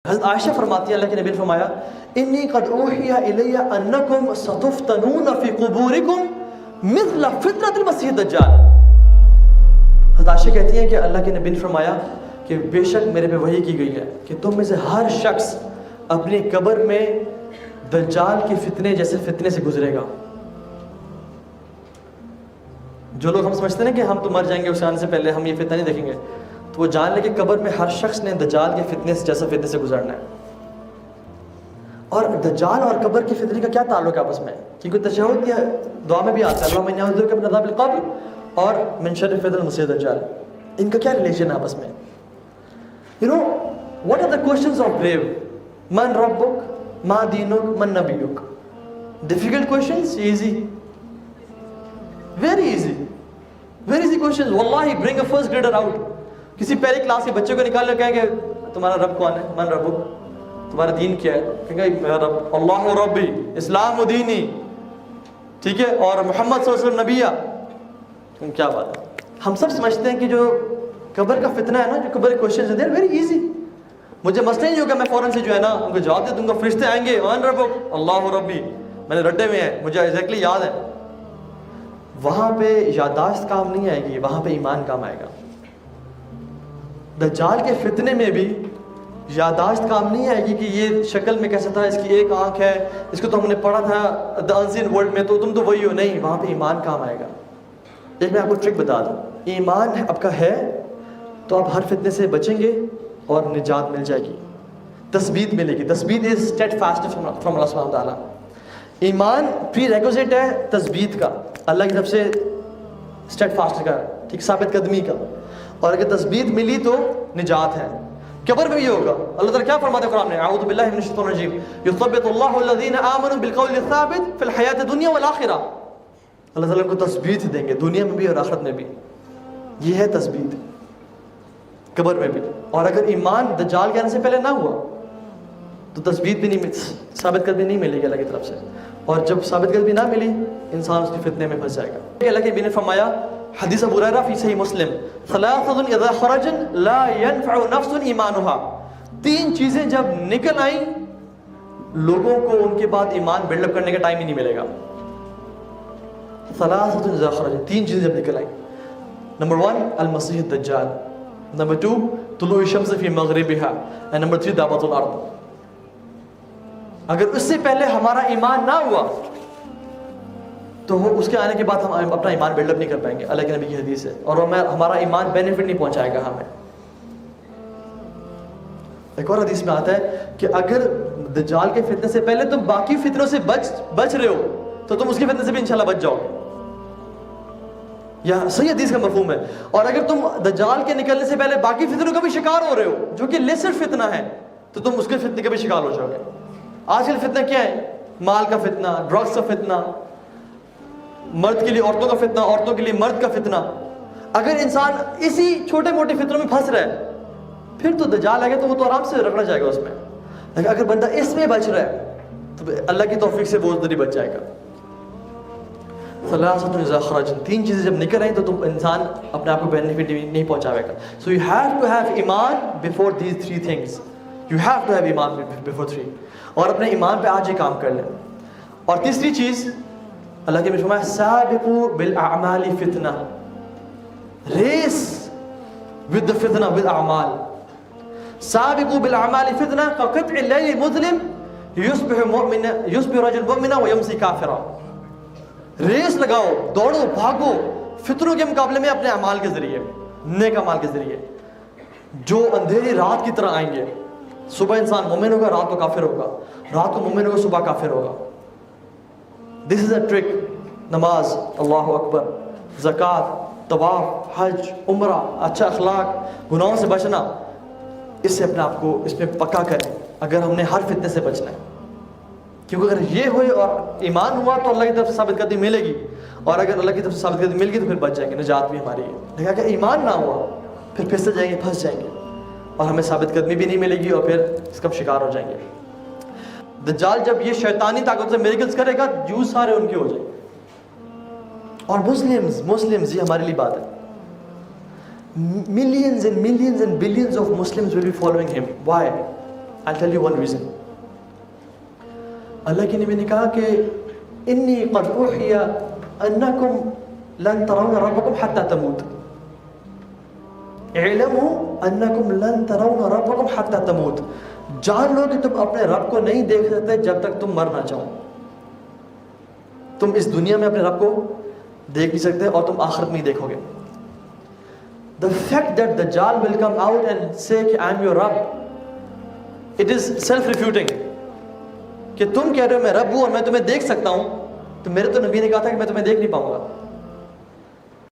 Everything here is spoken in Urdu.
حضرت عائشہ فرماتی ہیں اللہ کے نبی نے فرمایا انی قد اوحی الی انکم ستفتنون فی قبورکم مثل فتنۃ المسیح الدجال. حضرت عائشہ کہتی ہیں کہ اللہ کے نبی نے فرمایا کہ بے شک میرے پہ وحی کی گئی ہے کہ تم میں سے ہر شخص اپنی قبر میں دجال کے فتنے جیسے فتنے سے گزرے گا. جو لوگ ہم سمجھتے ہیں کہ ہم تو مر جائیں گے اس آنے سے پہلے ہم یہ فتنہ نہیں دیکھیں گے, تو وہ جان لے کہ قبر میں ہر شخص نے دجال کے فتنے سے جیسا فتنے سے گزرنا ہے. اور دجال اور قبر کی فتنے کا کیا تعلق ہے آپس میں؟ کیونکہ تشہد یا دعا میں بھی آتا ہے اللہم انی اعوذ بک من عذاب القبر اور من شر فتنۃ المسیح الدجال. ان کا کیا ریلیشن ہے آپس میں؟ You know what are the questions of grave? من ربک, ما دینک, من نبیک. Difficult questions, easy, very easy, very easy questions. واللہ bring a first grader out, کسی پہلی کلاس کے بچے کو نکال کر کہیں کہ تمہارا رب کون ہے؟ من ربک, تمہارا دین کیا ہے؟ کہیں گے میرا رب اللہ ربی اسلام و دینی, ٹھیک ہے, اور محمد صلی اللہ علیہ وسلم نبیہ. کیا بات ہے. ہم سب سمجھتے ہیں کہ جو قبر کا فتنہ ہے نا, جو قبر کے کوشچنز ہیں دے آر ویری ایزی. مجھے مسئلہ ہی نہیں ہوگا, میں فوراً سے جو ہے نا ان کو جواب دے دوں گا. فرشتے آئیں گے من ربک اللہ ربی, میں نے رٹے ہوئے ہیں, مجھے ایگزیکٹلی یاد ہے. وہاں پہ یادداشت کام نہیں آئے گی, وہاں پہ ایمان کام آئے گا. دجال کے فتنے میں بھی یادداشت کام نہیں آئے گی کہ یہ شکل میں کیسا تھا, اس کی ایک آنکھ ہے, اس کو تو ہم نے پڑھا تھا دی انسین ورلڈ میں, تو تم تو وہی ہو. نہیں, وہاں پہ ایمان کام آئے گا. ایک میں آپ کو ٹرک بتا دوں, ایمان آپ کا ہے تو آپ ہر فتنے سے بچیں گے اور نجات مل جائے گی, تثبیت ملے گی. تثبیت از اسٹیڈ فاسٹ فرام اللہ سبحانہ وتعالیٰ. ایمان پری ریکوزٹ ہے تثبیت کا, اللہ کی طرف سے اسٹیڈ فاسٹ کا, ٹھیک, ثابت قدمی کا. اور اگر تثبیت ملی تو نجات ہے. قبر میں یہ ہوگا. اللہ تعالیٰ کیا فرماتے ہیں قرآن میں؟ اعوذ باللہ من الشیطان الرجیم یثبت اللہ الذین آمنوا بالقول الثابت فی الحیاۃ الدنیا والآخرہ. اللہ تعالیٰ کو تثبیت دیں گے دنیا میں بھی اور آخرت میں بھی. یہ ہے تثبیت قبر میں بھی. اور اگر ایمان دجال کے آنے سے پہلے نہ ہوا تو تثبیت بھی نہیں, ثابت قدمی نہیں ملے گی اللہ کی طرف سے. اور جب ثابت قدمی نہ ملی انسان اس کے فتنے میں پھنس جائے گا. اللہ کے نبی نے فرمایا حدیث ابو ہریرہ فی صحیح مسلم ثلاثۃ اذا خرجن لا ينفع نفس ایمانها. 3 چیزیں جب نکل آئیں لوگوں کو ان کے بعد ایمان بلڈ اپ کرنے کا ٹائم ہی نہیں ملے گا. ثلاثۃ اذا خرجن, 3 چیزیں جب نکل آئیں. نمبر 1 المسیح الدجال, نمبر 2 طلوع الشمس فی مغربها, and نمبر 3 دعوت الارض. اگر اس سے پہلے ہمارا ایمان نہ ہوا تو وہ اس کے آنے کے بعد ہم اپنا ایمان بلڈ اپ نہیں کر پائیں گے. اللہ کے نبی کی حدیث ہے. اور ہمارا ایمان بینیفٹ نہیں پہنچائے گا ہمیں. ایک اور حدیث میں آتا ہے کہ اگر دجال کے فتنے سے پہلے تم باقی فتنوں سے بچ رہے ہو تو تم اس کے فتنے سے بھی انشاءاللہ بچ جاؤ گے. یہ صحیح حدیث کا مفہوم ہے. اور اگر تم دجال کے نکلنے سے پہلے باقی فتنوں کا بھی شکار ہو رہے ہو جو کہ لیسر فتنہ ہے تو تم اس کے فتنے کا بھی شکار ہو جاؤ گے. آج کل فتنہ کیا ہے؟ مال کا فتنہ, ڈرگس کا فتنہ, مرد کے لیے عورتوں کا فتنہ, عورتوں کے لیے مرد کا فتنہ. اگر انسان اسی چھوٹے موٹے فتنوں میں پھنس رہا ہے پھر تو دجال آئے گا تو وہ تو آرام سے رگڑا جائے گا اس میں. لیکن اگر بندہ اس میں بچ رہا ہے تو اللہ کی توفیق سے وہ ادھر ہی بچ جائے گا. ثلاثۃ اذا خرجن, 3 چیزیں جب نکل آئیں تو تم انسان اپنے آپ کو بینیفٹ نہیں پہنچاوے گا. So you have to have ایمان before these 3 things. You have to have ایمان بیفور 3. اور اپنے ایمان پہ آج ہی کام کر لیں. اور تیسری چیز اللہ کے فرمایا سابقوا بالاعمال فتنہ, ریس with the فتنہ with اعمال. سابقوا بالاعمال فتنہ كقطع الليل المظلم يصبح رجل مؤمنا ويمسي كافرا. ریس لگاؤ, دوڑو, بھاگو فتنوں کے مقابلے میں اپنے اعمال کے ذریعے, نیک اعمال کے ذریعے جو اندھیری رات کی طرح آئیں گے. صبح انسان مومن ہوگا, رات کو کافر ہوگا, رات کو مومن ہوگا, صبح کافر ہوگا. دس از اے ٹرک. نماز, اللہ اکبر, زکوٰۃ, طواف, حج, عمرہ, اچھا اخلاق, گناہوں سے بچنا, اس سے اپنے آپ کو اس میں پکا کریں اگر ہم نے ہر فتنے سے بچنا ہے. کیونکہ اگر یہ ہوئے اور ایمان ہوا تو اللہ کی طرف سے ثابت قدمی ملے گی, اور اگر اللہ کی طرف سے ثابت قدمی مل گئی تو پھر بچ جائیں گے, نجات بھی ہماری ہے. لیکن اگر ایمان نہ ہوا پھر پھسل جائیں گے, پھنس جائیں گے, اور ہمیں ثابت قدمی بھی نہیں ملے گی اور پھر اس کا شکار ہو جائیں گے. دجال جب یہ شیطانی طاقت سے میریکلز کرے گا جوز سارے ان کے ہو جائیں گے. اور مسلمز یہ ہمارے لیے بات ہے. millions and millions and billions of Muslims will be following him. Why? I'll tell you one reason. اللہ کے نبی نے کہا کہ انی قد اوحی انکم لن ترون ربکم حتی تموت. اعلموا انکم لن ترون ربکم حتی تموت. جان لو کہ تم اپنے رب کو نہیں دیکھ سکتے جب تک تم مر نہ چاہو. تم اس دنیا میں اپنے رب کو دیکھ نہیں سکتے اور تم آخرت میں ہی دیکھو گے. The fact that Dajjal will come out and say کہ I am your Rabb, it is self-refuting. کہ تم کہہ رہے ہو میں رب ہوں اور میں تمہیں دیکھ سکتا ہوں, تو میرے تو نبی نے کہا تھا کہ میں تمہیں دیکھ نہیں پاؤں گا.